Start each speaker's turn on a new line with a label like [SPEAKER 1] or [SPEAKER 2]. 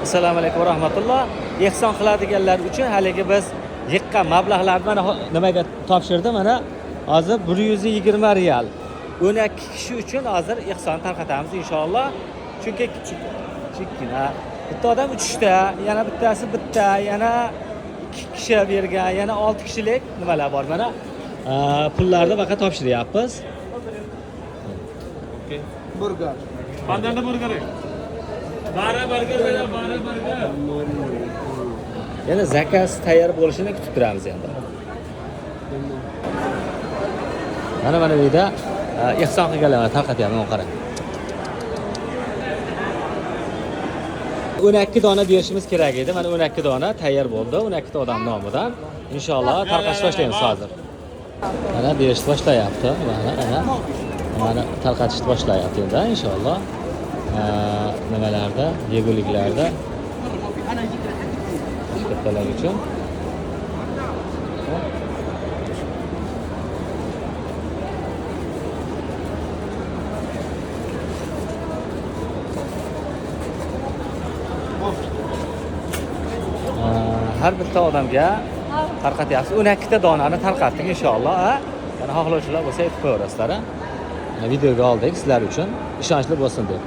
[SPEAKER 1] Assalomu alaykum va rahmatulloh. Ehson qiladiganlar uchun haligi biz yiqqan mablag'larni mana nimaga topshirdim, mana hozir 120 real. 12 kishi uchun hozir ehson tarqatamiz inshaalloh. Chunki kichikgina bitta odam 3 ta, yana bittasi bitta, yana 2 kishi bergan, yana 6 kishilik nimalar bor. Mana pullarni faqat topshiryapmiz.
[SPEAKER 2] Burger.
[SPEAKER 3] Bandanda burger. Bara burger va bara burger.
[SPEAKER 1] Yana zakaz tayyor bo'lishini kutib turamiz endi. Mana bu yerda ehson qilganlarni tarqatyapman, qarang. 12 dona berishimiz kerak edi. Mana 12 dona tayyor bo'ldi. 12 ta odam nomidan. Inshaalloh tarqatish boshlaymiz hozir. Mana berish boshlayapti. Mana tarqatishni boshlayapti endi inshaalloh. Nimalarda, yeguliklarda kattalar uchun. Har bitta odamga tarqatyapsiz. 12 ta donani tarqatdik inshaalloh. Yana xohlovchilar bo'lsa aytib qo'yarasizlar. Videoga oldik sizlar uchun ishonchli bo'lsin deb.